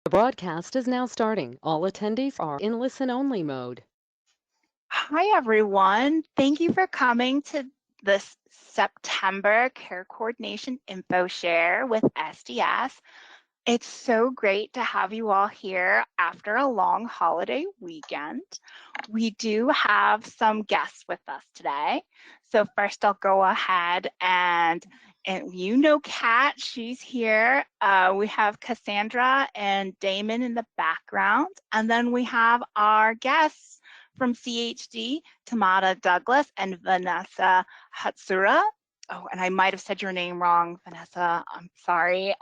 The broadcast is now starting. All attendees are in listen-only mode. Hi, everyone. Thank you for coming to this September Care Coordination Info Share with SDS. It's so great to have you all here after a long holiday weekend. We do have some guests with us today. So first I'll go ahead and you know Kat, she's here. We have Cassandra and Damon in the background. And then we have our guests from CHD, Tamara Douglas and Vanessa Hatsura. Oh, and I might have said your name wrong, Vanessa. I'm sorry.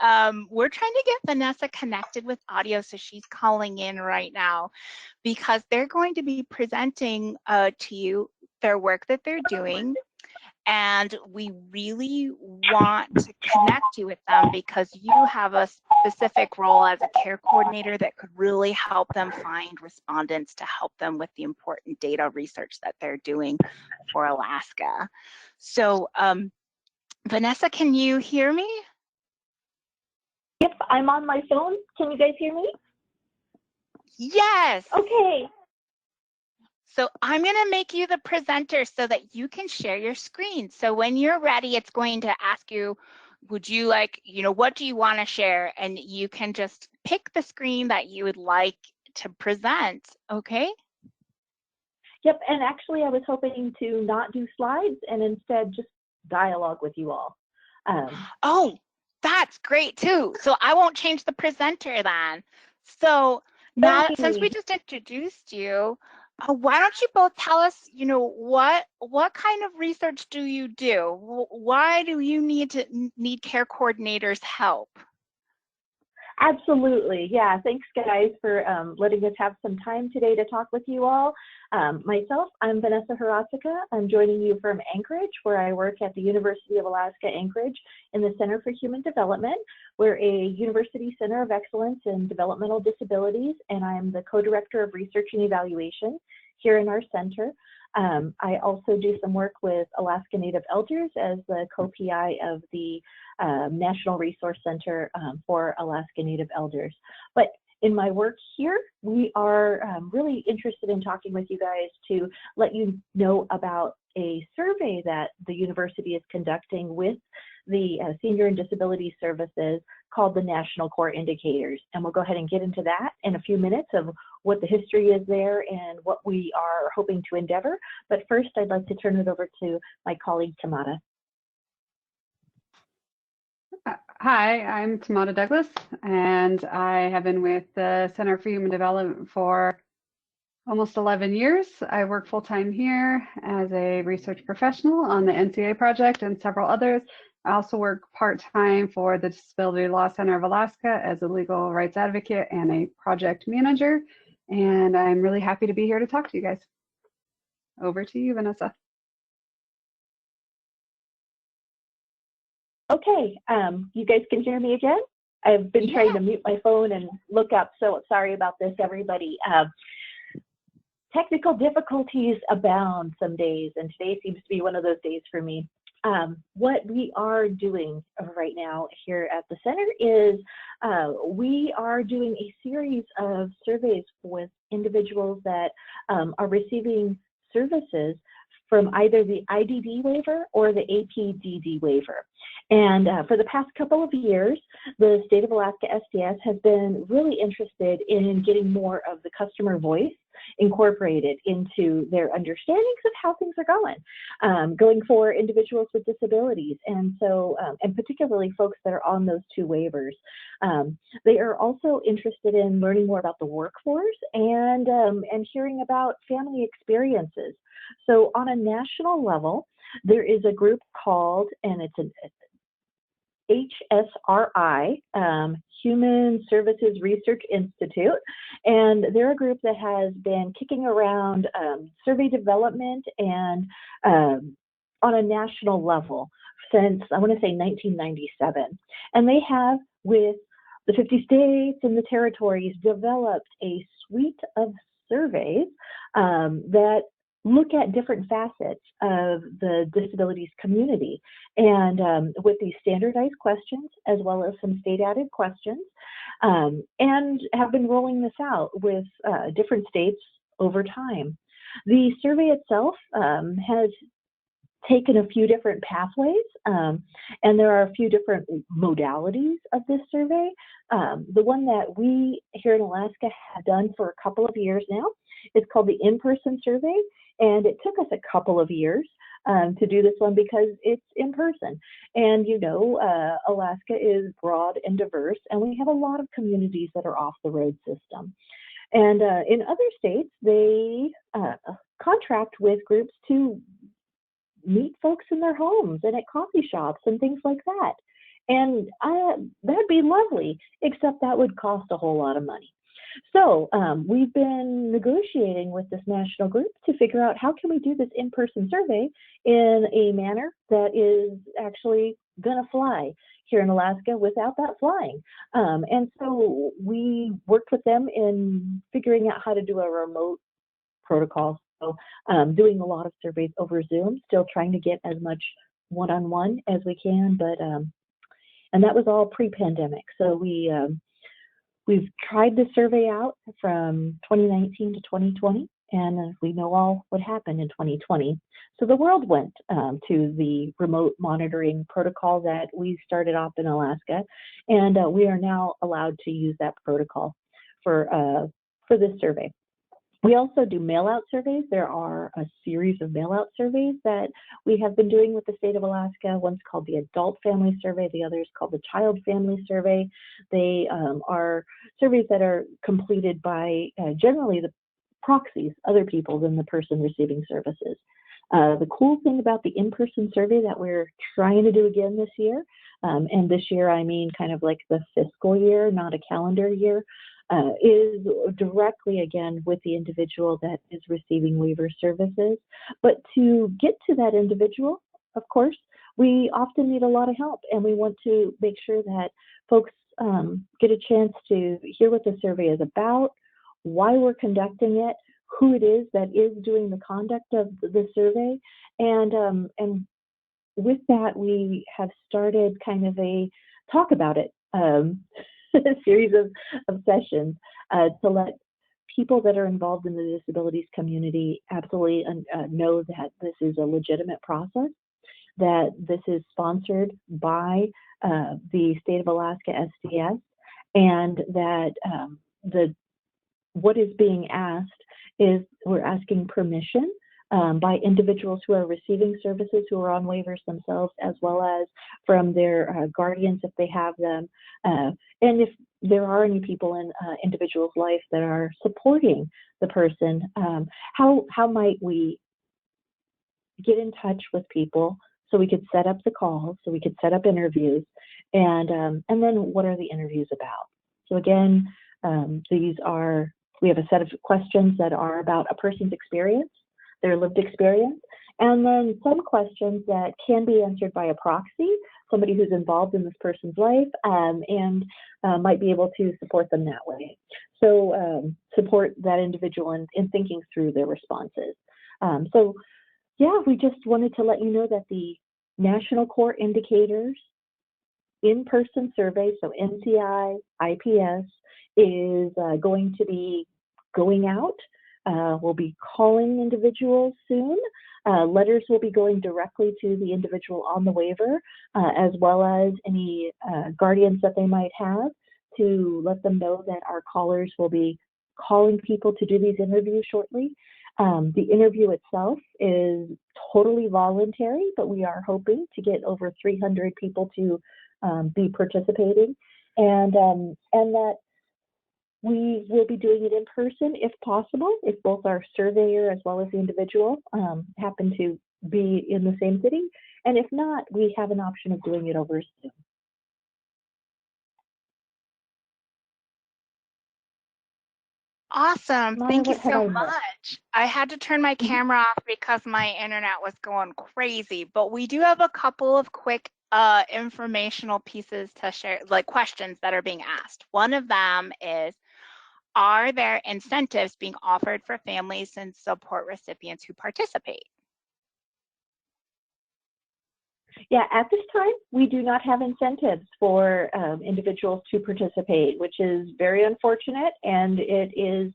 We're trying to get Vanessa connected with audio, so she's calling in right now because they're going to be presenting to you their work that they're doing. And we really want to connect you with them because you have a specific role as a care coordinator that could really help them find respondents to help them with the important data research that they're doing for Alaska. So Vanessa, can you hear me? Yep, I'm on my phone. Can you guys hear me? Yes. Okay. So I'm going to make you the presenter so that you can share your screen. So when you're ready, it's going to ask you, would you like, what do you want to share? And you can just pick the screen that you would like to present, okay? Yep, and actually I was hoping to not do slides and instead just dialogue with you all. Oh, that's great too. So I won't change the presenter then. So now, since we just introduced you, why don't you both tell us, what kind of research do you do? Why do you need care coordinators' help? Absolutely. Yeah, thanks guys for letting us have some time today to talk with you all. Myself, I'm Vanessa Haratsika. I'm joining you from Anchorage, where I work at the University of Alaska Anchorage in the Center for Human Development. We're a university center of excellence in developmental disabilities, and I'm the co-director of research and evaluation here in our center. I also do some work with Alaska Native Elders as the co-PI of the National Resource Center for Alaska Native Elders. But in my work here, we are really interested in talking with you guys to let you know about a survey that the university is conducting with the Senior and Disability Services called the National Core Indicators. And we'll go ahead and get into that in a few minutes of what the history is there and what we are hoping to endeavor. But first, I'd like to turn it over to my colleague, Tamara. Hi, I'm Tamara Douglas, and I have been with the Center for Human Development for almost 11 years. I work full-time here as a research professional on the NCA project and several others. I also work part-time for the Disability Law Center of Alaska as a legal rights advocate and a project manager, and I'm really happy to be here to talk to you guys. Over to you, Vanessa. Okay, you guys can hear me again? I've been trying to mute my phone and look up, so sorry about this, everybody. Technical difficulties abound some days, and today seems to be one of those days for me. What we are doing right now here at the center is we are doing a series of surveys with individuals that are receiving services from either the IDD waiver or the APDD waiver. And for the past couple of years, the state of Alaska SDS has been really interested in getting more of the customer voice incorporated into their understandings of how things are going for individuals with disabilities. And so, and particularly folks that are on those two waivers. They are also interested in learning more about the workforce and hearing about family experiences. So on a national level, there is a group called, and it's an HSRI, Human Services Research Institute, and they're a group that has been kicking around survey development and on a national level since, I want to say, 1997. And they have, with the 50 states and the territories, developed a suite of surveys that look at different facets of the disabilities community, and with these standardized questions as well as some state added questions, and have been rolling this out with different states over time. The survey itself has taken a few different pathways, and there are a few different modalities of this survey. The one that we here in Alaska have done for a couple of years now is called the in-person survey, and it took us a couple of years to do this one because it's in person. And you know, Alaska is broad and diverse, and we have a lot of communities that are off the road system. And in other states, they contract with groups to meet folks in their homes and at coffee shops and things like that. And that'd be lovely, except that would cost a whole lot of money. So we've been negotiating with this national group to figure out how can we do this in-person survey in a manner that is actually going to fly here in Alaska without that flying. And so we worked with them in figuring out how to do a remote protocol. So doing a lot of surveys over Zoom, still trying to get as much one-on-one as we can, but and that was all pre-pandemic. So we've tried the survey out from 2019 to 2020, and we know all what happened in 2020. So the world went to the remote monitoring protocol that we started off in Alaska, and we are now allowed to use that protocol for this survey. We also do mail-out surveys. There are a series of mail-out surveys that we have been doing with the state of Alaska. One's called the Adult Family Survey. The other is called the Child Family Survey. They are surveys that are completed by generally the proxies, other people than the person receiving services. The cool thing about the in-person survey that we're trying to do again this year, and this year I mean kind of like the fiscal year, not a calendar year, is directly again with the individual that is receiving waiver services. But to get to that individual, of course, we often need a lot of help, and we want to make sure that folks get a chance to hear what the survey is about, why we're conducting it, who it is that is doing the conduct of the survey, and with that we have started kind of a talk about it. A series of sessions to let people that are involved in the disabilities community absolutely know that this is a legitimate process, that this is sponsored by the state of Alaska SDS, and that what is being asked is we're asking permission by individuals who are receiving services who are on waivers themselves, as well as from their guardians if they have them, and if there are any people in individuals' life that are supporting the person, how might we get in touch with people so we could set up the calls, so we could set up interviews, and then what are the interviews about? So again, we have a set of questions that are about a person's experience, their lived experience, and then some questions that can be answered by a proxy, somebody who's involved in this person's life, and might be able to support them that way. So support that individual in thinking through their responses. So yeah, we just wanted to let you know that the National Core Indicators in-person survey, so NCI, IPS, is going to be going out. We'll be calling individuals soon. Letters will be going directly to the individual on the waiver, as well as any guardians that they might have, to let them know that our callers will be calling people to do these interviews shortly. The interview itself is totally voluntary, but we are hoping to get over 300 people to be participating, and that we will be doing it in person if possible, if both our surveyor as well as the individual happen to be in the same city. And if not, we have an option of doing it over Zoom. Awesome. Mara, Thank you what have so I missed? much. I had to turn my camera off because my internet was going crazy, but we do have a couple of quick informational pieces to share, like questions that are being asked. One of them is, are there incentives being offered for families and support recipients who participate? Yeah, at this time, we do not have incentives for individuals to participate, which is very unfortunate. And it is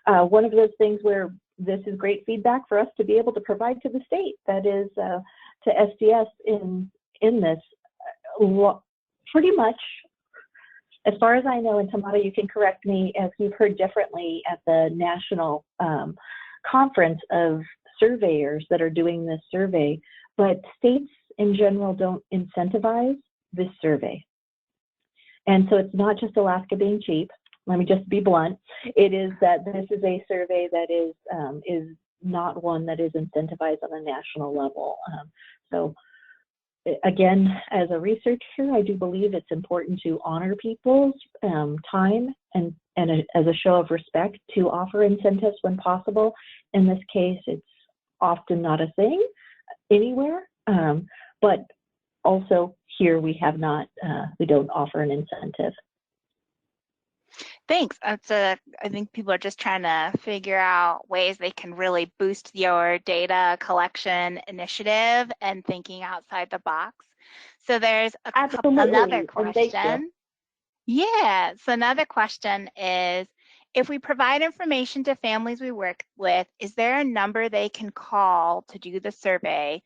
one of those things where this is great feedback for us to be able to provide to the state, that is to SDS in this. Pretty much, as far as I know, and Tamara, you can correct me if you've heard differently at the national conference of surveyors that are doing this survey, but states in general don't incentivize this survey. And so it's not just Alaska being cheap. Let me just be blunt. It is that this is a survey that is not one that is incentivized on a national level. So again, as a researcher, I do believe it's important to honor people's time and as a show of respect to offer incentives when possible. In this case, it's often not a thing anywhere, but also here we have not, we don't offer an incentive. Thanks. I think people are just trying to figure out ways they can really boost your data collection initiative and thinking outside the box. So there's another question. Yeah, so another question is, if we provide information to families we work with, is there a number they can call to do the survey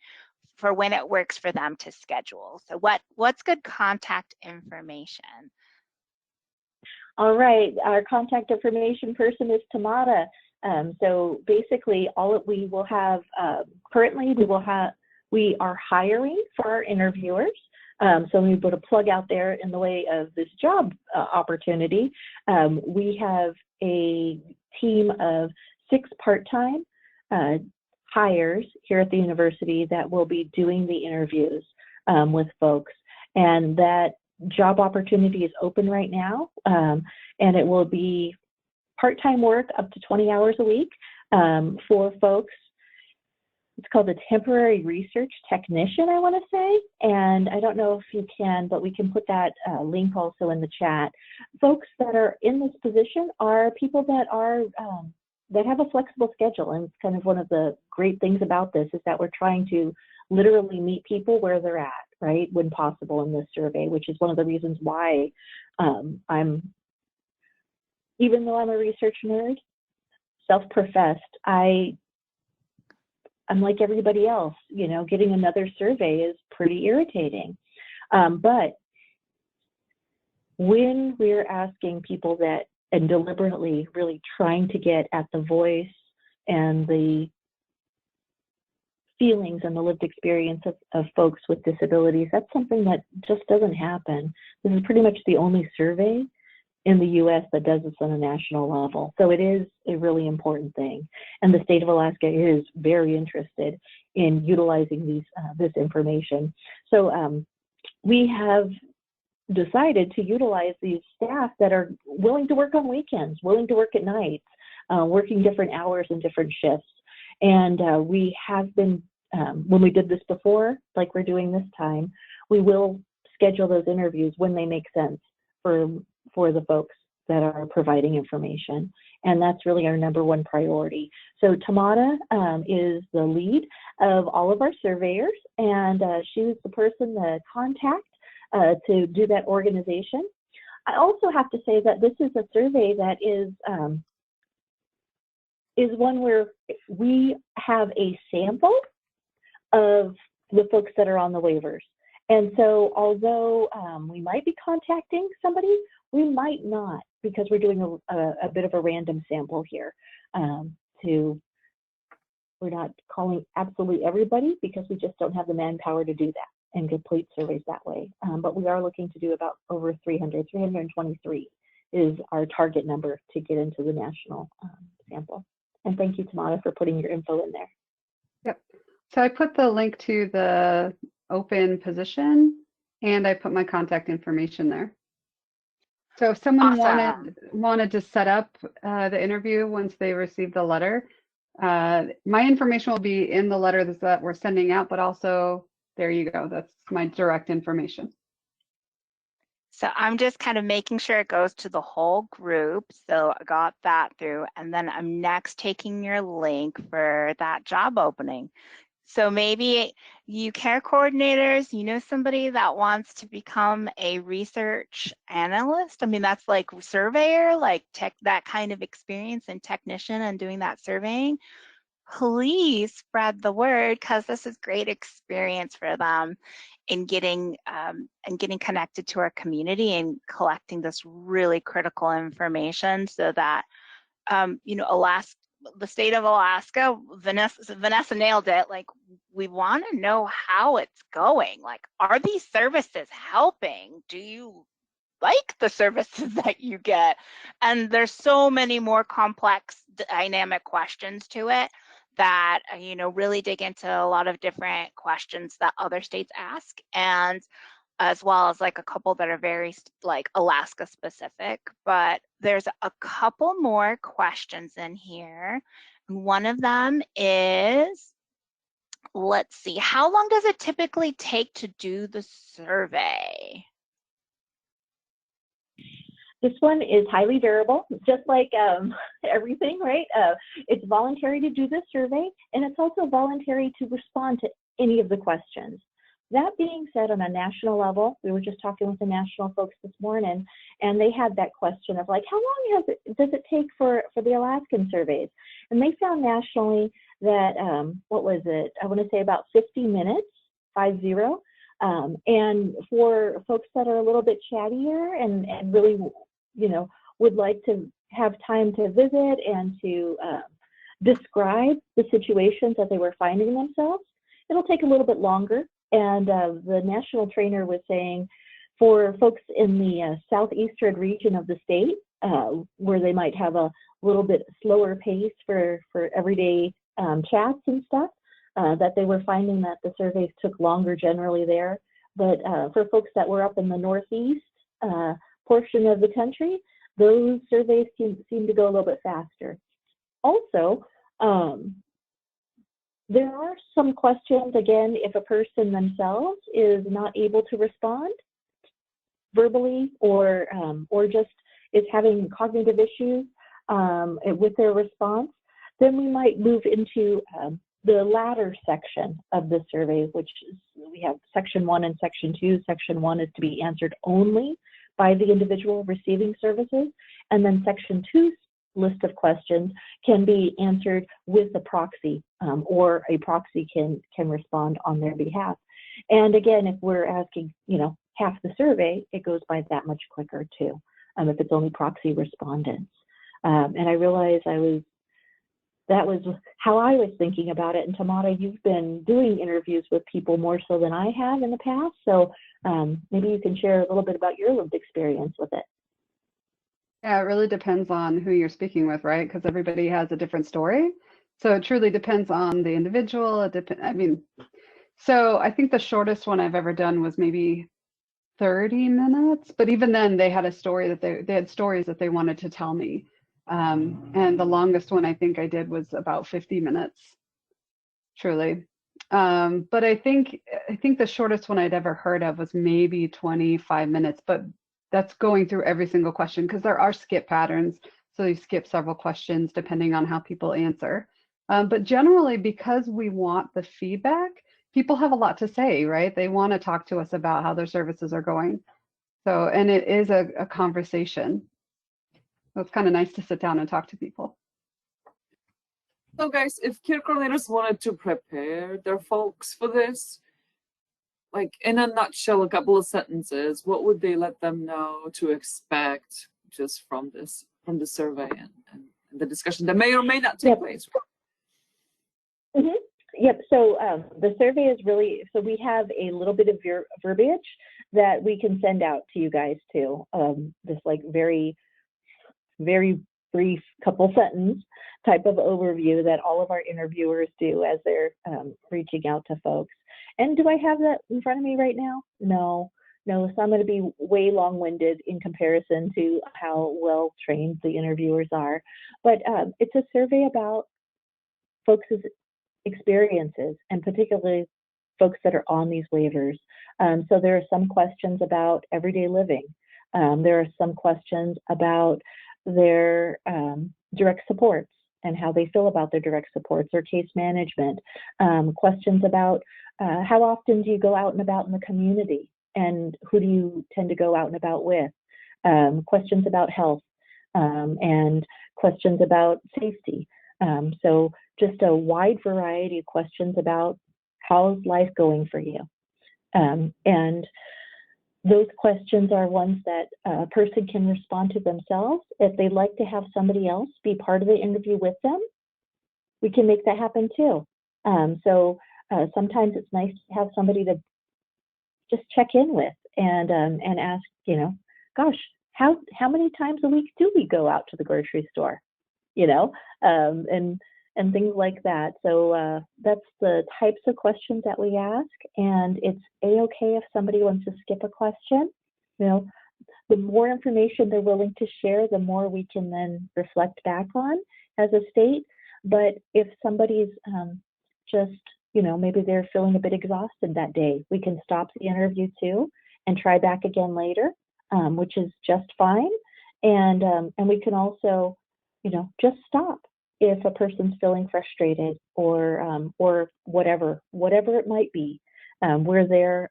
for when it works for them to schedule? So what's good contact information? All right, our contact information person is Tamara. So basically, we will have currently we are hiring for our interviewers. So we put a plug out there in the way of this job opportunity. We have a team of 6 part-time hires here at the university that will be doing the interviews with folks, and that job opportunity is open right now, and it will be part-time work up to 20 hours a week for folks. It's called a temporary research technician, I want to say, and I don't know if you can, but we can put that link also in the chat. Folks that are in this position are people that are that have a flexible schedule, and it's kind of one of the great things about this is that we're trying to literally meet people where they're at, right, when possible in this survey, which is one of the reasons why even though I'm a research nerd, self-professed, I'm like everybody else, you know, getting another survey is pretty irritating. But when we're asking people that and deliberately really trying to get at the voice and the feelings and the lived experience of folks with disabilities, that's something that just doesn't happen. This is pretty much the only survey in the US that does this on a national level. So it is a really important thing. And the state of Alaska is very interested in utilizing this information. So we have decided to utilize these staff that are willing to work on weekends, willing to work at nights, working different hours and different shifts. And we have been, when we did this before, like we're doing this time, we will schedule those interviews when they make sense for the folks that are providing information. And that's really our #1 priority. So Tamara is the lead of all of our surveyors, and she was the person to contact to do that organization. I also have to say that this is a survey that is one where we have a sample of the folks that are on the waivers. And so although we might be contacting somebody, we might not, because we're doing a bit of a random sample here. We're not calling absolutely everybody because we just don't have the manpower to do that and complete surveys that way. But we are looking to do about over 323 is our target number to get into the national sample. And thank you, Tamara, for putting your info in there. Yep. So I put the link to the open position, and I put my contact information there. So if someone wanted to set up the interview once they receive the letter, my information will be in the letter that we're sending out, but also there you go. That's my direct information. So I'm just kind of making sure it goes to the whole group. So I got that through. And then I'm next taking your link for that job opening. So maybe you care coordinators, you know somebody that wants to become a research analyst. I mean, that's like surveyor, like tech, that kind of experience and technician and doing that surveying. Please spread the word because this is great experience for them in getting connected to our community and collecting this really critical information so that you know, Alaska, the state of Alaska, Vanessa nailed it. Like, we want to know how it's going. Like, are these services helping? Do you like the services that you get? And there's so many more complex dynamic questions to it that, you know, really dig into a lot of different questions that other states ask, and as well as like a couple that are very like Alaska specific. But there's a couple more questions in here. One of them is, let's see, how long does it typically take to do the survey? This one is highly variable, just like everything, right? It's voluntary to do this survey, and it's also voluntary to respond to any of the questions. That being said, on a national level, we were just talking with the national folks this morning, and they had that question of like, how long does it take for the Alaskan surveys? And they found nationally that, what was it? I want to say about 50 minutes, 50. And for folks that are a little bit chattier and really, you know, would like to have time to visit and to describe the situations that they were finding themselves, it'll take a little bit longer. And the national trainer was saying for folks in the southeastern region of the state, where they might have a little bit slower pace for everyday chats and stuff, that they were finding that the surveys took longer generally there. But for folks that were up in the northeast portion of the country, those surveys seem to go a little bit faster. Also, there are some questions, again, if a person themselves is not able to respond verbally or just is having cognitive issues with their response, then we might move into the latter section of the survey, which is, we have section 1 and section 2. Section 1 is to be answered only by the individual receiving services, and then section 2's list of questions can be answered with a proxy, or a proxy can respond on their behalf. And again, if we're asking, you know, half the survey, it goes by that much quicker too, if it's only proxy respondents. And I realized that was how I was thinking about it. And Tamara, you've been doing interviews with people more so than I have in the past. So maybe you can share a little bit about your lived experience with it. Yeah, it really depends on who you're speaking with, right? Because everybody has a different story. So it truly depends on the individual. So I think the shortest one I've ever done was maybe 30 minutes, but even then they had a story that they had stories that they wanted to tell me. And the longest one I think I did was about 50 minutes, truly. But I think the shortest one I'd ever heard of was maybe 25 minutes, but that's going through every single question because there are skip patterns. So you skip several questions depending on how people answer. But generally, because we want the feedback, people have a lot to say, right? They want to talk to us about how their services are going. So, and it is a conversation. So it's kind of nice to sit down and talk to people. So guys, if care coordinators wanted to prepare their folks for this, like in a nutshell, a couple of sentences, what would they let them know to expect just from the survey and the discussion that may or may not take place? Mm-hmm. Yep, so the survey is really, so we have a little bit of verbiage that we can send out to you guys too. This like very, very brief couple sentence type of overview that all of our interviewers do as they're reaching out to folks. And do I have that in front of me right now? No, so I'm going to be way long-winded in comparison to how well trained the interviewers are. But it's a survey about folks' experiences, and particularly folks that are on these waivers. So there are some questions about everyday living. There are some questions about their direct supports and how they feel about their direct supports or case management. Questions about how often do you go out and about in the community and who do you tend to go out and about with? Questions about health and questions about safety. So just a wide variety of questions about how's life going for you. And those questions are ones that a person can respond to themselves. If they'd like to have somebody else be part of the interview with them, we can make that happen too. So sometimes it's nice to have somebody to just check in with and ask, you know, gosh, how many times a week do we go out to the grocery store? You know, and things like that. So that's the types of questions that we ask, and it's a-okay if somebody wants to skip a question. You know, the more information they're willing to share, the more we can then reflect back on as a state. But if somebody's just, you know, maybe they're feeling a bit exhausted that day, we can stop the interview too and try back again later, which is just fine. And we can also, you know, just stop if a person's feeling frustrated or whatever it might be. We're there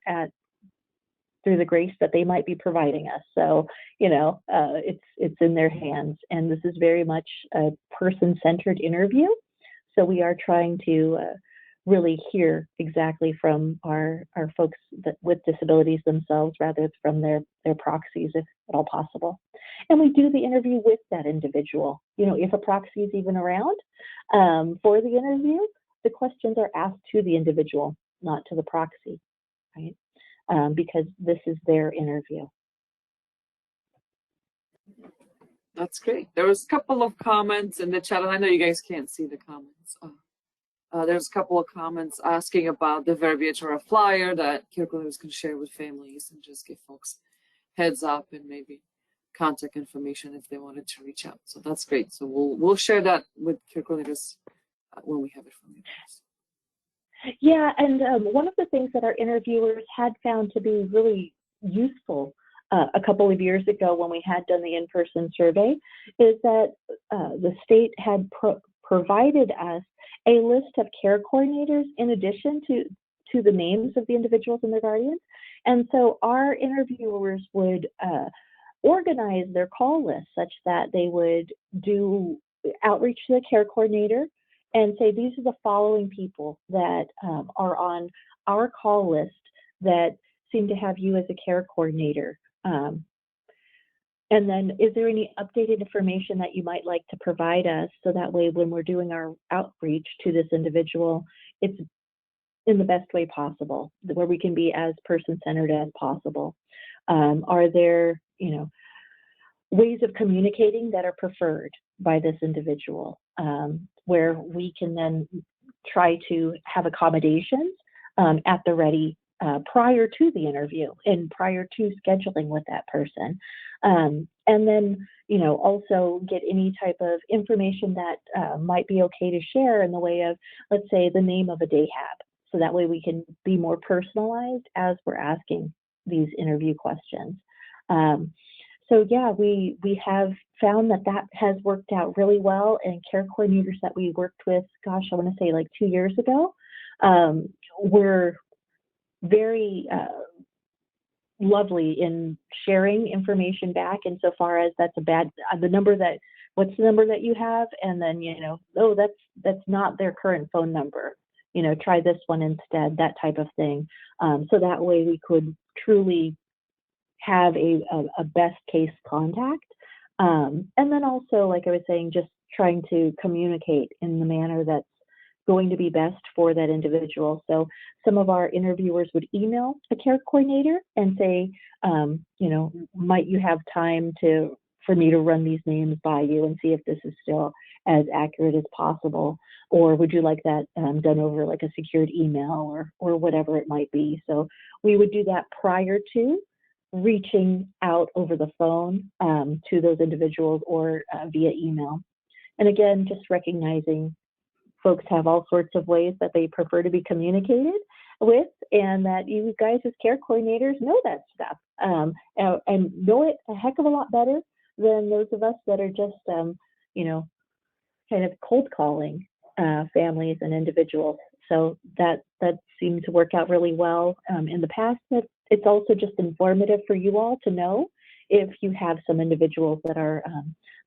through the grace that they might be providing us. So, you know, it's in their hands, and this is very much a person-centered interview. So we are trying to really hear exactly from our folks with disabilities themselves, rather from their proxies, if at all possible. And we do the interview with that individual. You know, if a proxy is even around for the interview, the questions are asked to the individual, not to the proxy, right? Because this is their interview. That's great. There was a couple of comments in the chat, and I know you guys can't see the comments. There's a couple of comments asking about the verbiage or a flyer that Kirkland was going to share with families and just give folks heads up and maybe contact information if they wanted to reach out. So that's great. So we'll share that with Kirkland when we have it from you guys. Yeah, and one of the things that our interviewers had found to be really useful a couple of years ago when we had done the in-person survey is that the state had provided us a list of care coordinators in addition to the names of the individuals and their guardians. And so our interviewers would organize their call list such that they would do outreach to the care coordinator and say, these are the following people that are on our call list that seem to have you as a care coordinator. And then, is there any updated information that you might like to provide us so that way when we're doing our outreach to this individual, it's in the best way possible, where we can be as person-centered as possible? Are there, you know, ways of communicating that are preferred by this individual, where we can then try to have accommodations at the ready prior to the interview and prior to scheduling with that person. And then, you know, also get any type of information that might be okay to share in the way of, let's say, the name of a day hab. So that way we can be more personalized as we're asking these interview questions. So yeah, we have found that has worked out really well, and care coordinators that we worked with, gosh, I want to say like 2 years ago, were very lovely in sharing information back insofar as that's what's the number that you have, and then, you know, oh, that's not their current phone number, you know, try this one instead, that type of thing. So that way we could truly have a best case contact. And then also, like I was saying, just trying to communicate in the manner that's going to be best for that individual. So some of our interviewers would email a care coordinator and say, you know, might you have time for me to run these names by you and see if this is still as accurate as possible, or would you like that done over like a secured email or whatever it might be. So we would do that prior to reaching out over the phone to those individuals or via email. And again, just recognizing folks have all sorts of ways that they prefer to be communicated. with, and that you guys as care coordinators know that stuff, and know it a heck of a lot better than those of us that are just, you know, kind of cold calling families and individuals. So that seemed to work out really well in the past. But it's also just informative for you all to know if you have some individuals that are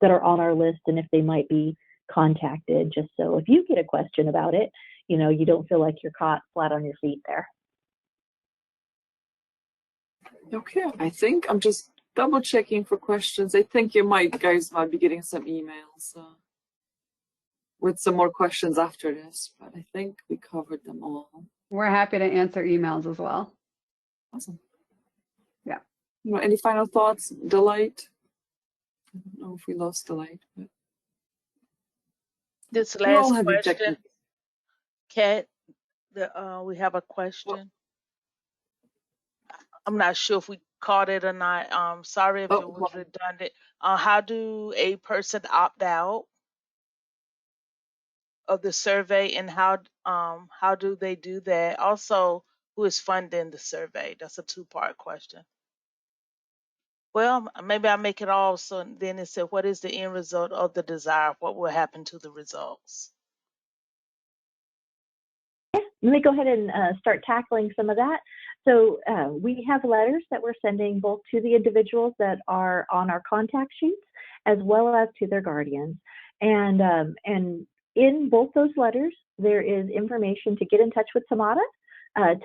on our list and if they might be contacted. Just so if you get a question about it, you know, you don't feel like you're caught flat on your feet there. Okay, I think I'm just double checking for questions. I think guys might be getting some emails with some more questions after this, but I think we covered them all. We're happy to answer emails as well. Awesome. Yeah. Any final thoughts? Delight? I don't know if we lost Delight, but This we're all last having question, technical. Kat, we have a question. I'm not sure if we caught it or not. Sorry if it was redundant. How do a person opt out of the survey, and how do they do that? Also, who is funding the survey? That's a two-part question. Well, maybe I make it all. So then it said, what is the end result of the desire? What will happen to the results? Let me go ahead and start tackling some of that. So we have letters that we're sending both to the individuals that are on our contact sheets as well as to their guardians. And in both those letters, there is information to get in touch with Tamada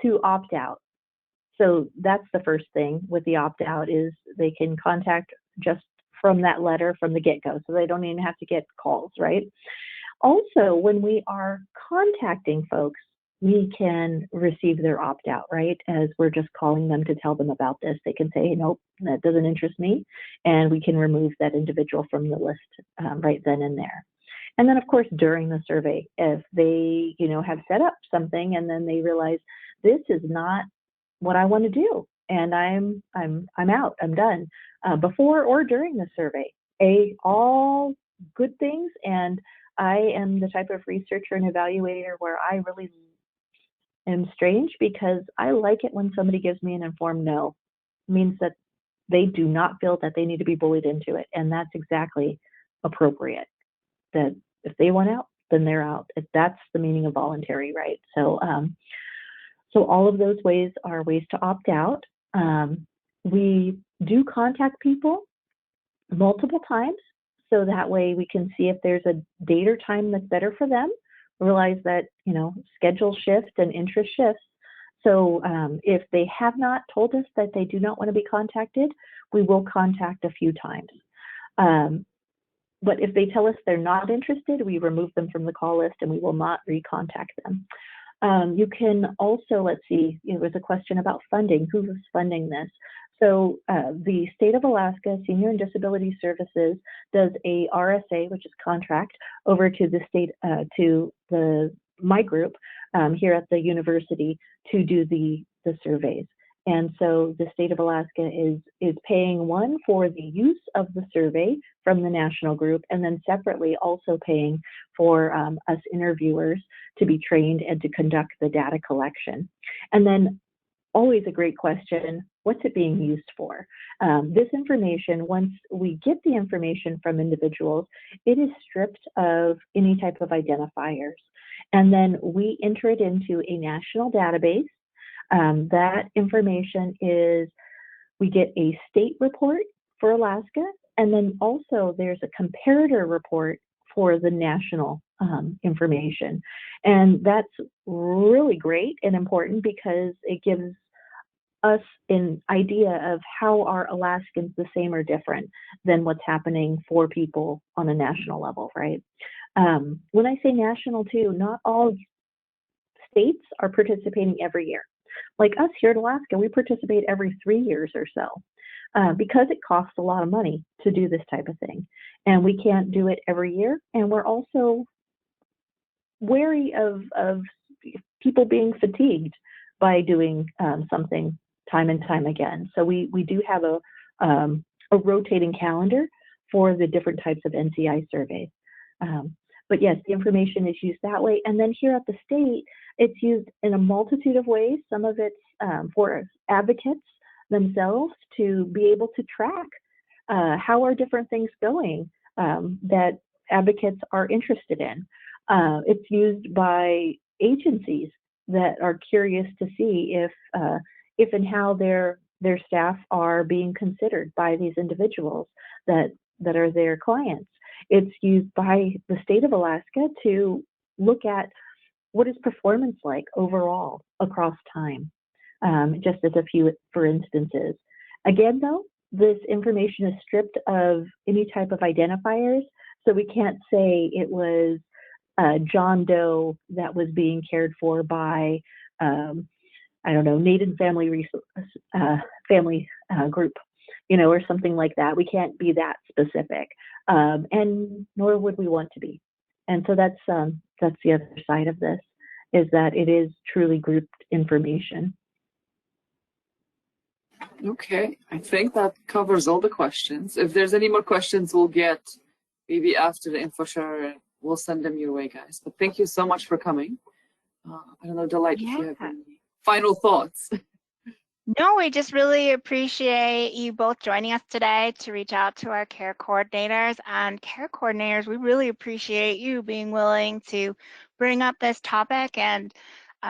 to opt out. So that's the first thing with the opt out, is they can contact just from that letter from the get-go. So they don't even have to get calls, right? Also, when we are contacting folks, we can receive their opt-out, right? As we're just calling them to tell them about this. They can say, nope, that doesn't interest me, and we can remove that individual from the list right then and there. And then, of course, during the survey, if they, you know, have set up something and then they realize this is not what I want to do, and I'm out, I'm done, before or during the survey, all good things. And I am the type of researcher and evaluator where I really am strange, because I like it when somebody gives me an informed no. It means that they do not feel that they need to be bullied into it, and that's exactly appropriate. That if they want out, then they're out. That's the meaning of voluntary, right? So, so all of those ways are ways to opt out. We do contact people multiple times, so that way we can see if there's a date or time that's better for them. Realize that, you know, schedule shift and interest shifts. So if they have not told us that they do not want to be contacted, we will contact a few times. But if they tell us they're not interested, we remove them from the call list and we will not recontact them. You can also, let's see, there was a question about funding. Who is funding this? So the state of Alaska Senior and Disability Services does a RSA, which is contract, over to the state, to my group here at the university to do the surveys. And so the state of Alaska is paying one for the use of the survey from the national group, and then separately also paying for us interviewers to be trained and to conduct the data collection. And then always a great question, what's it being used for? This information, once we get the information from individuals, it is stripped of any type of identifiers. And then we enter it into a national database. That information is, we get a state report for Alaska, and then also there's a comparator report for the national information. And that's really great and important, because it gives us an idea of how are Alaskans the same or different than what's happening for people on a national level, right? When I say national too, not all states are participating every year. Like us here in Alaska, we participate every 3 years or so, because it costs a lot of money to do this type of thing. And we can't do it every year. And we're also wary of people being fatigued by doing something time and time again. So we do have a rotating calendar for the different types of NCI surveys. But yes, the information is used that way. And then here at the state, it's used in a multitude of ways. Some of it's for advocates themselves to be able to track how are different things going that advocates are interested in. It's used by agencies that are curious to see if and how their staff are being considered by these individuals that are their clients. It's used by the state of Alaska to look at what is performance like overall across time, just as a few for instances. Again, though, this information is stripped of any type of identifiers, so we can't say it was John Doe that was being cared for by, I don't know, Native family group, or something like that. We can't be that specific, and nor would we want to be. And so that's the other side of this, is that it is truly grouped information. Okay, I think that covers all the questions. If there's any more questions, we'll get maybe after the info share. We'll send them your way, guys. But thank you so much for coming. I don't know, Delight, if you have any final thoughts. No, we just really appreciate you both joining us today to reach out to our care coordinators. And care coordinators, we really appreciate you being willing to bring up this topic and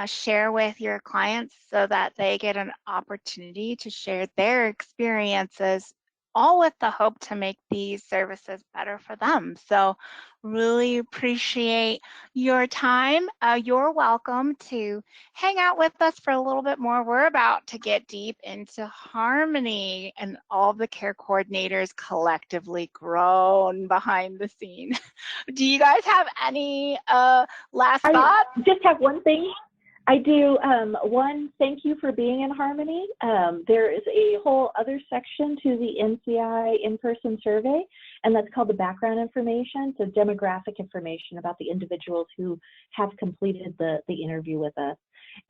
share with your clients so that they get an opportunity to share their experiences, all with the hope to make these services better for them. So really appreciate your time. You're welcome to hang out with us for a little bit more. We're about to get deep into Harmony, and all the care coordinators collectively groan behind the scene. Do you guys have any last thoughts? I just have one thing. I do. One, thank you for being in Harmony. There is a whole other section to the NCI in-person survey, and that's called the background information, so demographic information about the individuals who have completed the interview with us.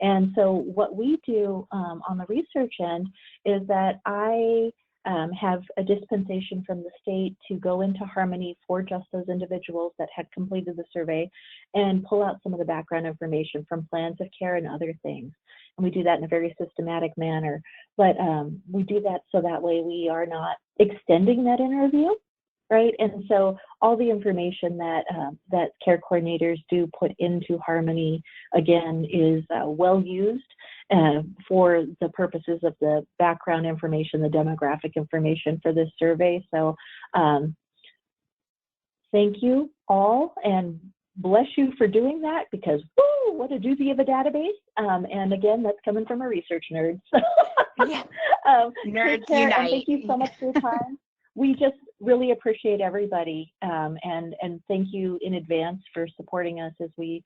And so what we do on the research end is that I have a dispensation from the state to go into Harmony for just those individuals that had completed the survey and pull out some of the background information from plans of care and other things. And we do that in a very systematic manner. But we do that so that way we are not extending that interview, right? And so all the information that that care coordinators do put into Harmony, again, is well used for the purposes of the background information, the demographic information for this survey. So thank you all, and bless you for doing that, because woo, what a doozy of a database. And again, that's coming from a research nerd. So Yeah. Nerds unite. And thank you so much for your time. We just really appreciate everybody, and thank you in advance for supporting us as we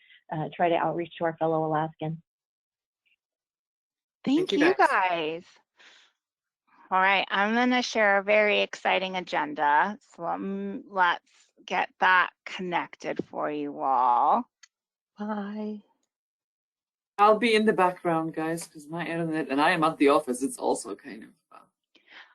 try to outreach to our fellow Alaskans. Thank you guys. All right, I'm going to share a very exciting agenda. So let's get that connected for you all. Bye. I'll be in the background, guys, because my internet, and I am at the office, it's also kind of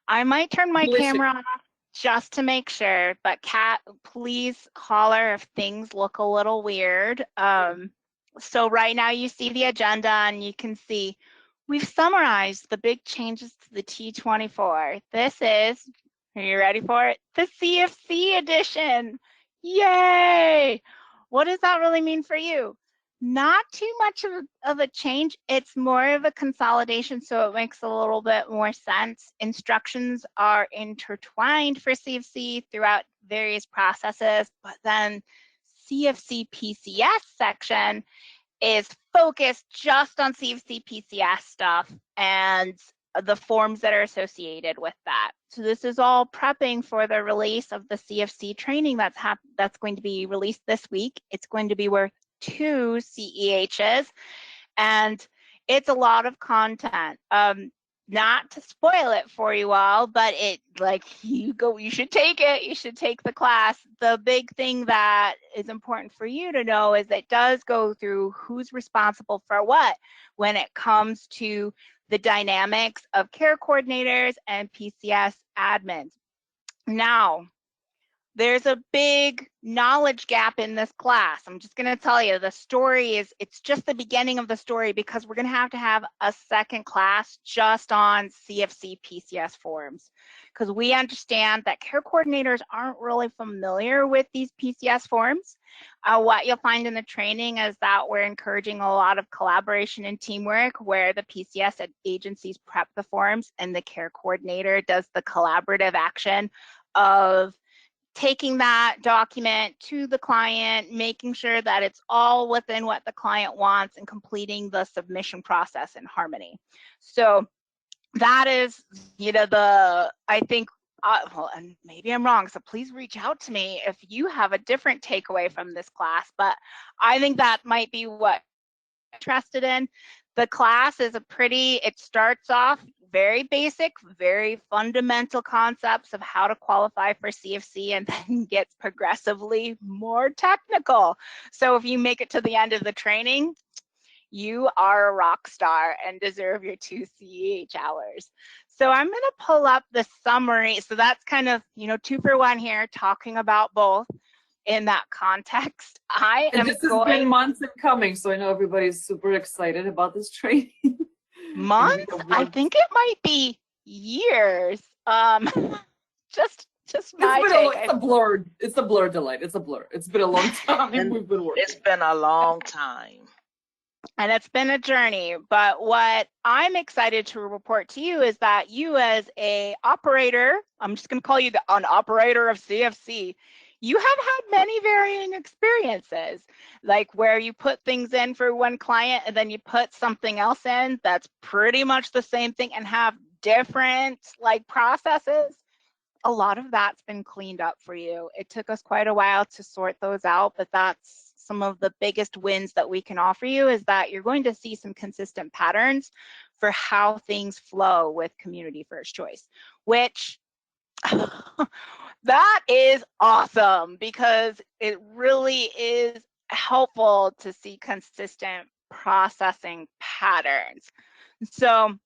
I might turn my camera off just to make sure, but Kat, please holler if things look a little weird. So right now you see the agenda, and you can see we've summarized the big changes to the T24. This is, are you ready for it? The CFC edition. Yay! What does that really mean for you? Not too much of a change. It's more of a consolidation, so it makes a little bit more sense. Instructions are intertwined for CFC throughout various processes, but then CFC PCS section is focused just on CFC PCS stuff and the forms that are associated with that. So this is all prepping for the release of the CFC training that's going to be released this week. It's going to be worth 2 CEHs, and it's a lot of content. Not to spoil it for you all, but you should take it. You should take the class. The big thing that is important for you to know is that it does go through who's responsible for what when it comes to the dynamics of care coordinators and PCS admins. Now, there's a big knowledge gap in this class. I'm just going to tell you, the story is, it's just the beginning of the story, because we're going to have a second class just on CFC PCS forms, because we understand that care coordinators aren't really familiar with these PCS forms. What you'll find in the training is that we're encouraging a lot of collaboration and teamwork, where the PCS agencies prep the forms and the care coordinator does the collaborative action of taking that document to the client, making sure that it's all within what the client wants, and completing the submission process in harmony. So that is, I think, well, and maybe I'm wrong, so please reach out to me if you have a different takeaway from this class, but I think that might be what I'm interested in. The class is it starts off very basic, very fundamental concepts of how to qualify for CFC, and then gets progressively more technical. So if you make it to the end of the training, you are a rock star and deserve your 2 CEH hours. So I'm going to pull up the summary. So that's kind of, 2 for 1 here, talking about both in that context. And this has been months in coming, so I know everybody's super excited about this training. Months? I think it might be years. Just my take. It's a blur, Delight. It's a blur. It's been a long time. And we've been working. It's been a long time. And it's been a journey, but what I'm excited to report to you is that you, as a operator, I'm just going to call you an operator of CFC, you have had many varying experiences, like where you put things in for one client and then you put something else in that's pretty much the same thing and have different processes. A lot of that's been cleaned up for you. It took us quite a while to sort those out, but that's some of the biggest wins that we can offer you, is that you're going to see some consistent patterns for how things flow with community first choice, which that is awesome, because it really is helpful to see consistent processing patterns. So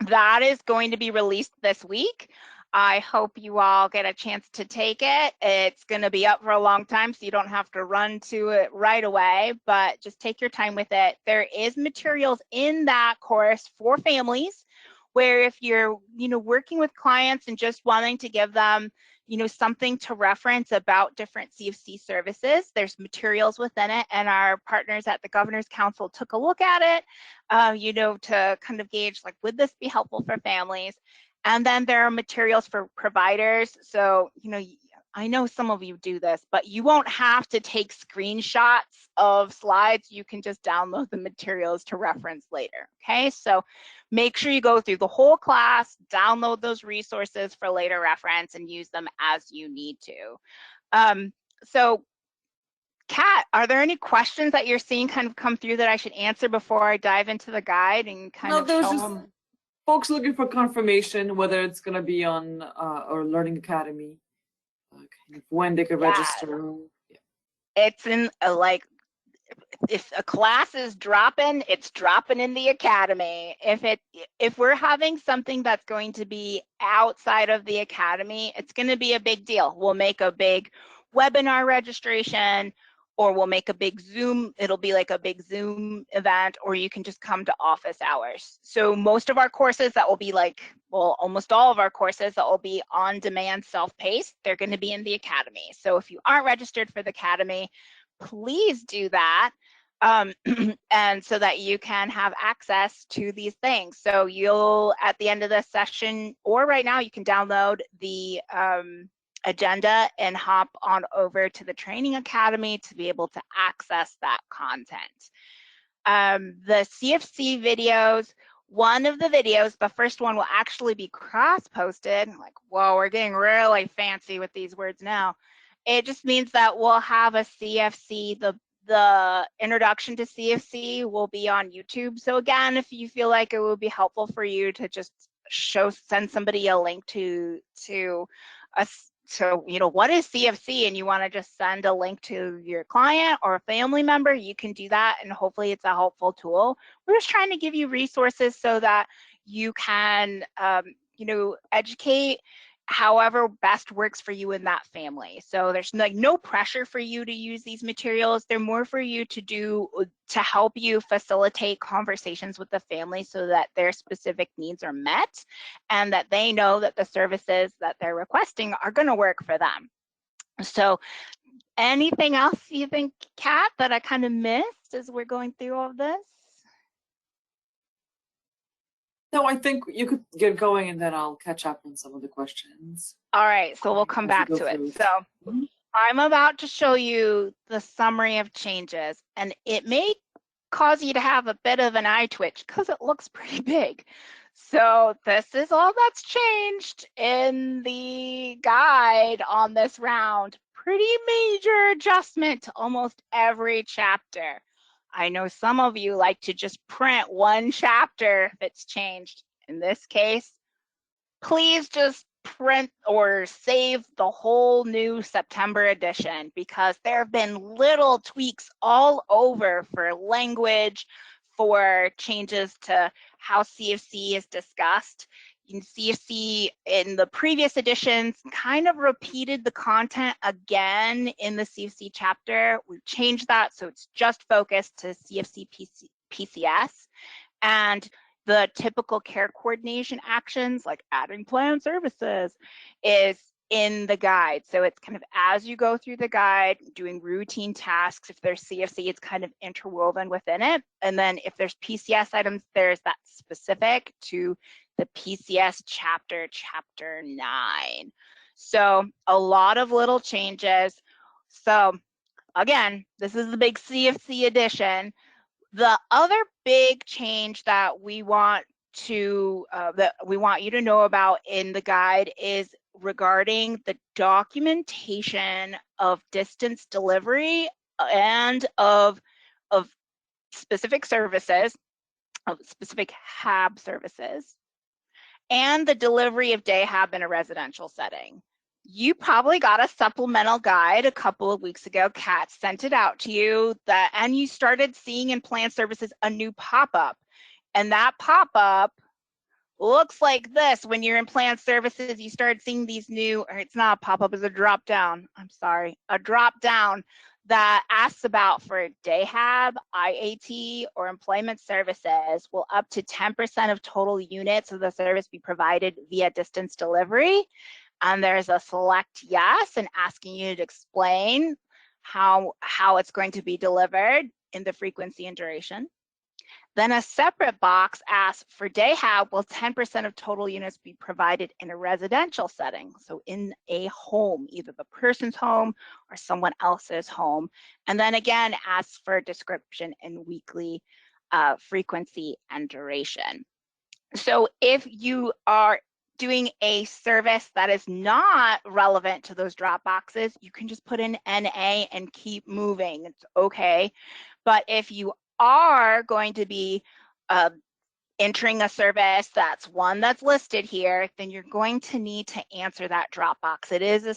that is going to be released this week. I hope you all get a chance to take it. It's going to be up for a long time, so you don't have to run to it right away, but just take your time with it. There is materials in that course for families, where if you're, working with clients and just wanting to give them, something to reference about different CFC services, there's materials within it, and our partners at the Governor's Council took a look at it, to kind of gauge, would this be helpful for families? And then there are materials for providers. So, I know some of you do this, but you won't have to take screenshots of slides. You can just download the materials to reference later, okay? So make sure you go through the whole class, download those resources for later reference, and use them as you need to. So Kat, are there any questions that you're seeing kind of come through that I should answer before I dive into the guide and kind of show them? Folks looking for confirmation whether it's going to be on our Learning Academy, when they could register. Yeah. It's in if a class is dropping, it's dropping in the academy. If we're having something that's going to be outside of the academy, it's going to be a big deal. We'll make a big webinar registration, or we'll make a big Zoom, it'll be like a big Zoom event, or you can just come to office hours. So most of our courses that will be almost all of our courses that will be on demand, self-paced, they're going to be in the academy. So if you aren't registered for the academy, please do that. And so that you can have access to these things. So you'll, at the end of this session, or right now, you can download the agenda and hop on over to the Training Academy to be able to access that content. The CFC videos, one of the videos, the first one, will actually be cross-posted. Whoa, we're getting really fancy with these words now. It just means that we'll have a CFC, the introduction to CFC will be on YouTube. So again, if you feel like it would be helpful for you to just send somebody a link to what is CFC, and you want to just send a link to your client or a family member, you can do that, and hopefully it's a helpful tool. We're just trying to give you resources so that you can, educate however best works for you in that family. So there's like no pressure for you to use these materials. They're more for you to do, to help you facilitate conversations with the family so that their specific needs are met and that they know that the services that they're requesting are going to work for them. So anything else you think, Kat, that I kind of missed as we're going through all of this? No, I think you could get going and then I'll catch up on some of the questions. All right, so we'll come back to it. So I'm about to show you the summary of changes, and it may cause you to have a bit of an eye twitch because it looks pretty big. So this is all that's changed in the guide on this round. Pretty major adjustment to almost every chapter. I know some of you like to just print one chapter if it's changed. In this case, please just print or save the whole new September edition because there have been little tweaks all over for language, for changes to how CFC is discussed. CFC in the previous editions kind of repeated the content again in the CFC chapter. We've changed that so it's just focused to CFC PCS. And the typical care coordination actions like adding plan services is in the guide. So it's kind of as you go through the guide, doing routine tasks. If there's CFC, it's kind of interwoven within it. And then if there's PCS items, there's that specific to the PCS chapter 9. So a lot of little changes. So again, this is the big CFC edition. The other big change that we want you to know about in the guide is regarding the documentation of distance delivery and of specific services, of specific HAB services, and the delivery of day HAB in a residential setting. You probably got a supplemental guide a couple of weeks ago. Kat sent it out to you, and you started seeing in plan services a new pop-up. And that pop-up looks like this. When you're in plan services, you start seeing these new, or it's not a pop-up, it's a drop-down. I'm sorry, a drop-down that asks about for day HAB, IAT, or employment services. Will up to 10% of total units of the service be provided via distance delivery? And there's a select yes and asking you to explain how it's going to be delivered in the frequency and duration. Then a separate box asks for day HAB, will 10% of total units be provided in a residential setting? So in a home, either the person's home or someone else's home. And then again, asks for a description in weekly frequency and duration. So if you are doing a service that is not relevant to those drop boxes, you can just put in NA and keep moving. It's okay. But if you are going to be entering a service that's one that's listed here, then you're going to need to answer that drop box. It is a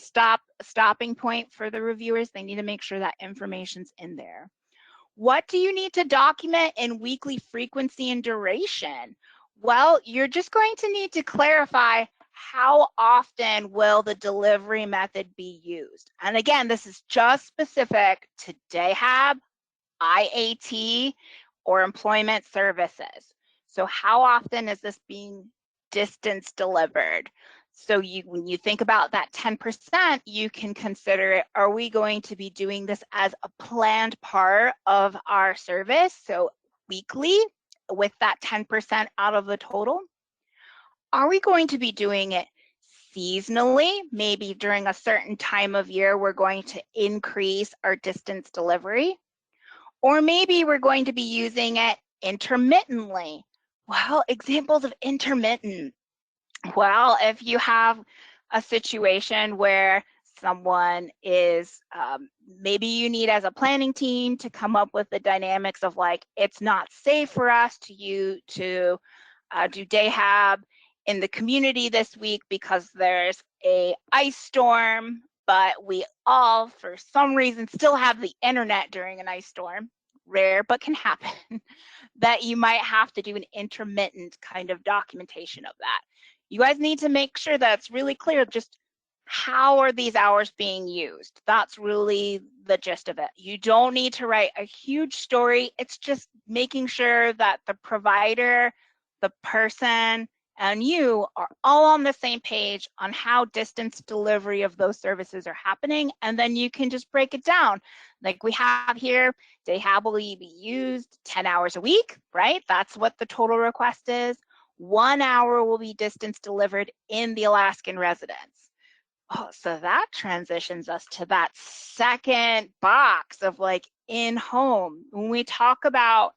stopping point for the reviewers. They need to make sure that information's in there. What do you need to document in weekly frequency and duration? Well, you're just going to need to clarify how often will the delivery method be used. And again, this is just specific to day HAB, IAT, or employment services. So how often is this being distance delivered? So when you think about that 10%, you can consider it, are we going to be doing this as a planned part of our service? So weekly with that 10% out of the total? Are we going to be doing it seasonally? Maybe during a certain time of year, we're going to increase our distance delivery. Or maybe we're going to be using it intermittently. Well, examples of intermittent. Well, if you have a situation where someone is, maybe you need as a planning team to come up with the dynamics of like, it's not safe for us to do day HAB in the community this week because there's a ice storm, but we all, for some reason, still have the internet during an ice storm. Rare, but can happen. That you might have to do an intermittent kind of documentation of that. You guys need to make sure that's really clear, just how are these hours being used? That's really the gist of it. You don't need to write a huge story. It's just making sure that the provider, the person, and you are all on the same page on how distance delivery of those services are happening, and then you can just break it down. Like we have here, Dayhab will be used 10 hours a week, right? That's what the total request is. 1 hour will be distance delivered in the Alaskan residence. Oh, so that transitions us to that second box of like in-home. When we talk about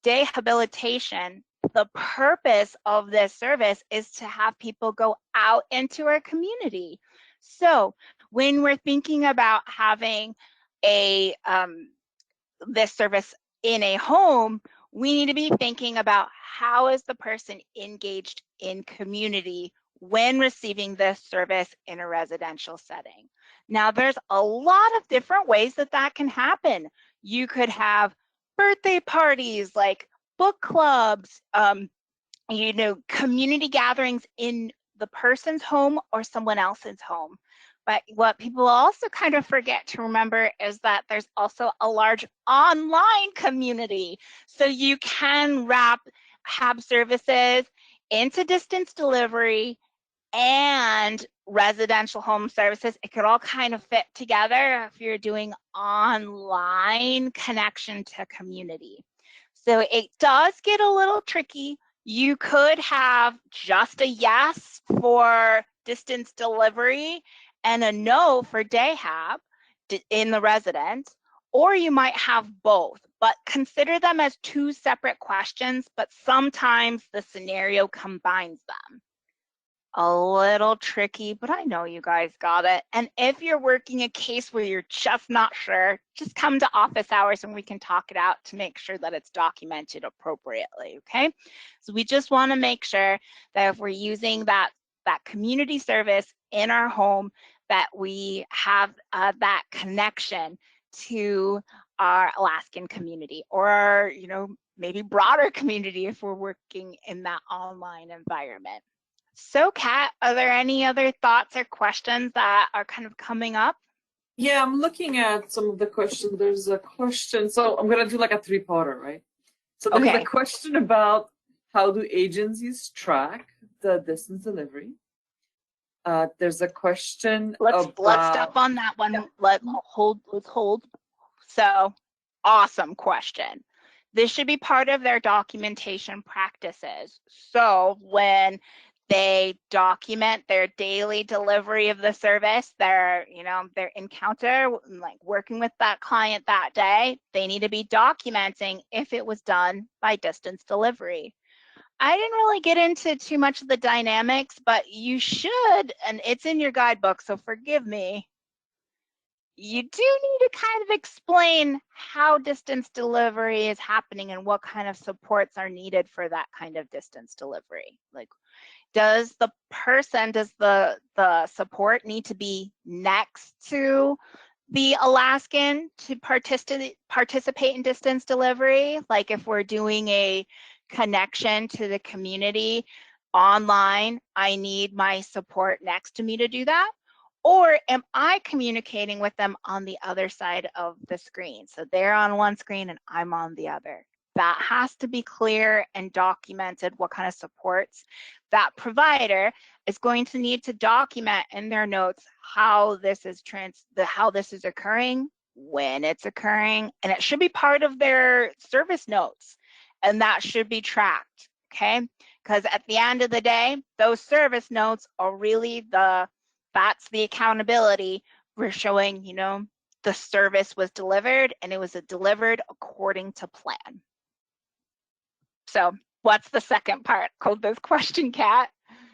day habilitation, the purpose of this service is to have people go out into our community. So when we're thinking about having a this service in a home, we need to be thinking about how is the person engaged in community when receiving this service in a residential setting. Now, there's a lot of different ways that that can happen. You could have birthday parties, like book clubs, you know, community gatherings in the person's home or someone else's home. But what people also kind of forget to remember is that there's also a large online community. So you can have services into distance delivery and residential home services. It could all kind of fit together if you're doing online connection to community. So it does get a little tricky. You could have just a yes for distance delivery and a no for Dayhab in the residence, or you might have both, but consider them as two separate questions, but sometimes the scenario combines them. A little tricky, but I know you guys got it. And if you're working a case where you're just not sure, just come to office hours and we can talk it out to make sure that it's documented appropriately, okay? So we just want to make sure that if we're using that community service in our home, that we have that connection to our Alaskan community, or you know, maybe broader community if we're working in that online environment. So Kat, are there any other thoughts or questions that are kind of coming up? Yeah, I'm looking at some of the questions. There's a question, so I'm gonna do like a three-parter, right? So there's Okay. a question about how do agencies track the distance delivery? There's a question Let's about stop on that one. Yeah. Let's hold. So awesome question. This should be part of their documentation practices. So when they document their daily delivery of the service, their encounter, like working with that client that day, they need to be documenting if it was done by distance delivery. I didn't really get into too much of the dynamics, but you should, and it's in your guidebook, so forgive me. You do need to kind of explain how distance delivery is happening and what kind of supports are needed for that kind of distance delivery. Like, does the support need to be next to the Alaskan to participate in distance delivery? Like if we're doing a connection to the community online, I need my support next to me to do that? Or am I communicating with them on the other side of the screen? So they're on one screen and I'm on the other. That has to be clear and documented, what kind of supports that provider is going to need to document in their notes how this is occurring, when it's occurring, and it should be part of their service notes, and that should be tracked, okay? Because at the end of the day, those service notes are really that's the accountability. We're showing, you know, the service was delivered and it was delivered according to plan. So what's the second part of this question, Kat?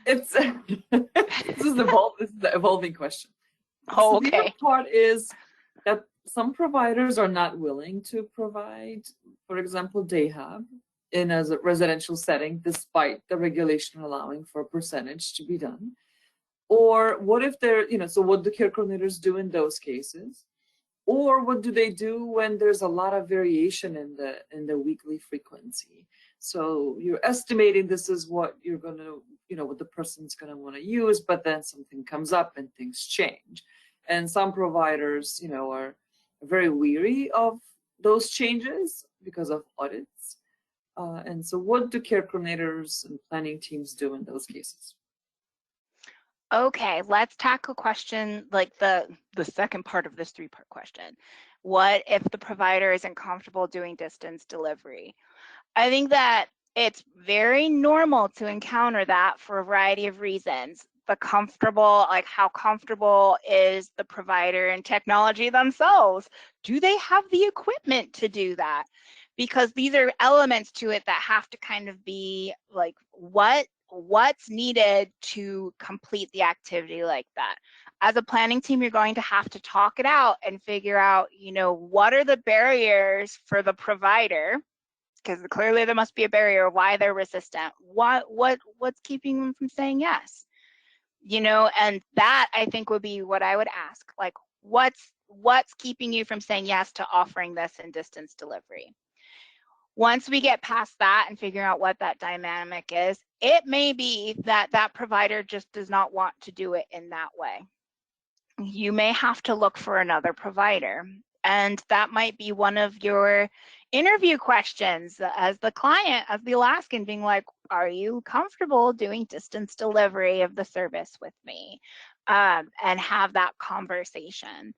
it's this is the evolving question. Oh, so okay. The other part is that some providers are not willing to provide, for example, Dayhab in a residential setting, despite the regulation allowing for a percentage to be done. Or what if they're, you know, so what do care coordinators do in those cases? Or what do they do when there's a lot of variation in the weekly frequency? So you're estimating this is what you're going to, what the person's going to want to use, but then something comes up and things change. And some providers, are very weary of those changes because of audits. And so what do care coordinators and planning teams do in those cases? Okay, let's tackle question like the second part of this three-part question. What if the provider isn't comfortable doing distance delivery? I think that it's very normal to encounter that for a variety of reasons. Like how comfortable is the provider and technology themselves? Do they have the equipment to do that? Because these are elements to it that have to kind of be like what's needed to complete the activity like that. As a planning team, you're going to have to talk it out and figure out, what are the barriers for the provider? Because clearly there must be a barrier why they're resistant. What's keeping them from saying yes? And that I think would be what I would ask. Like, what's keeping you from saying yes to offering this in distance delivery? Once we get past that and figure out what that dynamic is, it may be that that provider just does not want to do it in that way. You may have to look for another provider. And that might be one of your interview questions as the client, as the Alaskan, being like, are you comfortable doing distance delivery of the service with me? And have that conversation.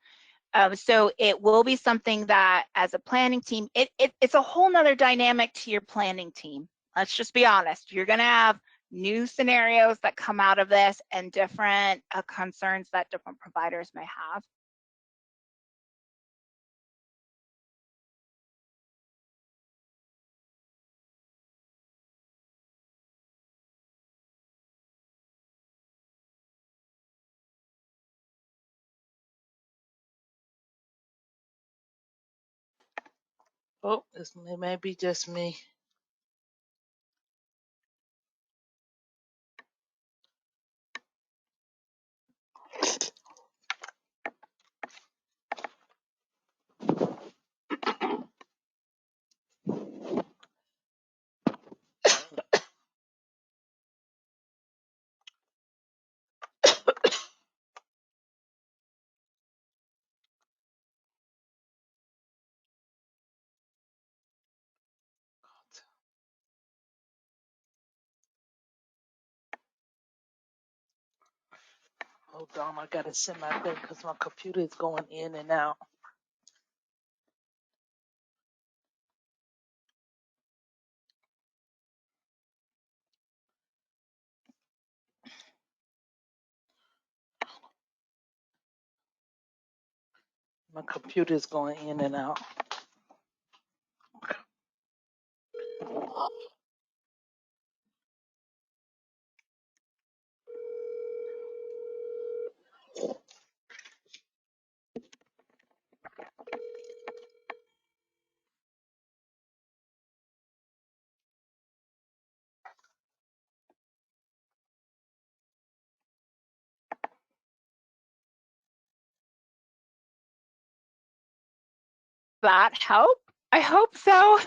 So it will be something that as a planning team, it's a whole nother dynamic to your planning team. Let's just be honest. You're going to have new scenarios that come out of this and different concerns that different providers may have. Oh, it may be just me. Hold on, I gotta send my thing because my computer is going in and out. My computer is going in and out. That help? I hope so.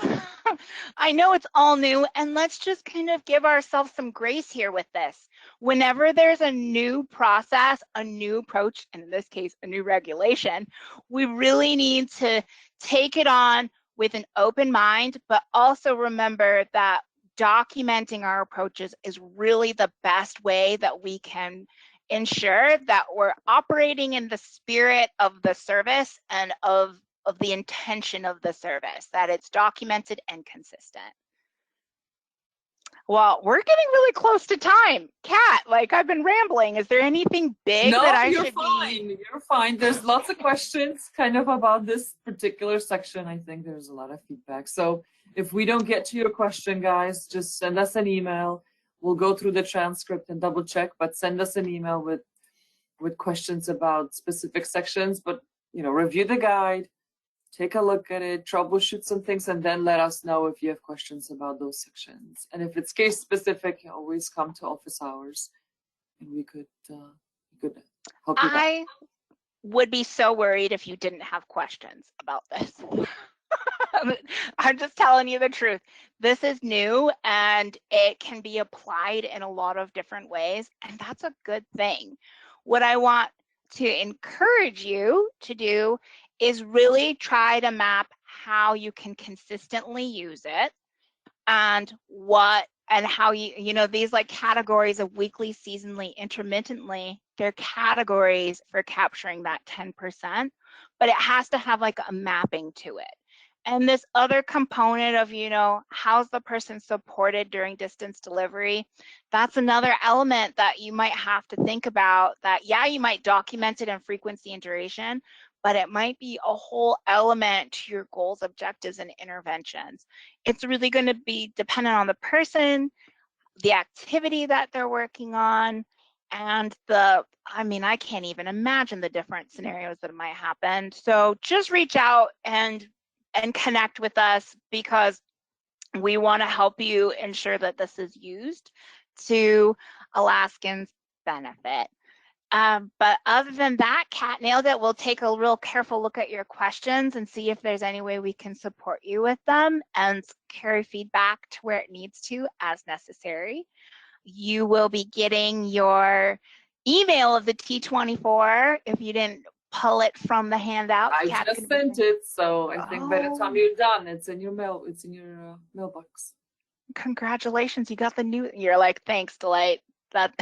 I know it's all new, and let's just kind of give ourselves some grace here with this. Whenever there's a new process, a new approach, and in this case, a new regulation, we really need to take it on with an open mind, but also remember that documenting our approaches is really the best way that we can ensure that we're operating in the spirit of the service and of the intention of the service, that it's documented and consistent. Well, we're getting really close to time. Kat, like I've been rambling. Is there anything big that I should be? You're fine. There's lots of questions kind of about this particular section. I think there's a lot of feedback. So if we don't get to your question, guys, just send us an email. We'll go through the transcript and double check, but send us an email with questions about specific sections. But, review the guide, take a look at it, troubleshoot some things, and then let us know if you have questions about those sections. And if it's case specific, you always come to office hours, and we could help you out. I would be so worried if you didn't have questions about this. I'm just telling you the truth. This is new and it can be applied in a lot of different ways, and that's a good thing. What I want to encourage you to do is really try to map how you can consistently use it and what and how you know these like categories of weekly, seasonally, intermittently, they're categories for capturing that 10%, but it has to have like a mapping to it. And this other component of, you know, how's the person supported during distance delivery? That's another element that you might have to think about, that, yeah, you might document it in frequency and duration, but it might be a whole element to your goals, objectives, and interventions. It's really going to be dependent on the person, the activity that they're working on, and I mean, I can't even imagine the different scenarios that might happen. So just reach out and connect with us, because we want to help you ensure that this is used to Alaskans' benefit. But other than that, Kat nailed it. We'll take a real careful look at your questions and see if there's any way we can support you with them and carry feedback to where it needs to as necessary. You will be getting your email of the T24 if you didn't pull it from the handout. I Kat's just gonna be sent it, so I think by the time Oh. you're done, it's in your mail. It's in your mailbox. Congratulations, you got the new. You're like, thanks, Delight. That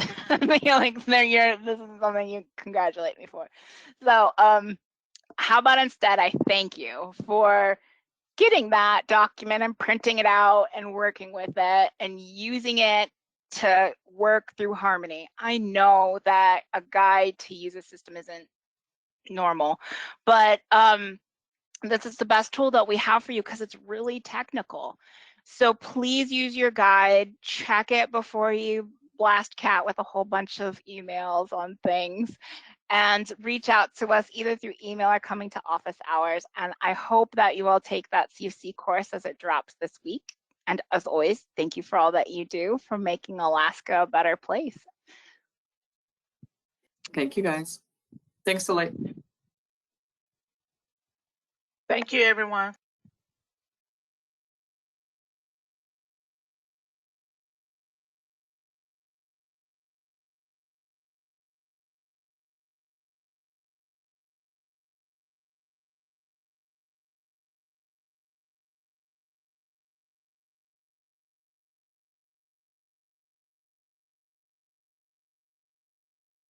you're like, this is something you congratulate me for. So, how about instead I thank you for getting that document and printing it out and working with it and using it to work through Harmony. I know that a guide to use a system isn't normal, but this is the best tool that we have for you because it's really technical. So please use your guide, check it before you blast Kat with a whole bunch of emails on things, and reach out to us either through email or coming to office hours. And I hope that you all take that CFC course as it drops this week. And as always, thank you for all that you do for making Alaska a better place. Thank you, guys. Thanks, Delight. Thank you, everyone.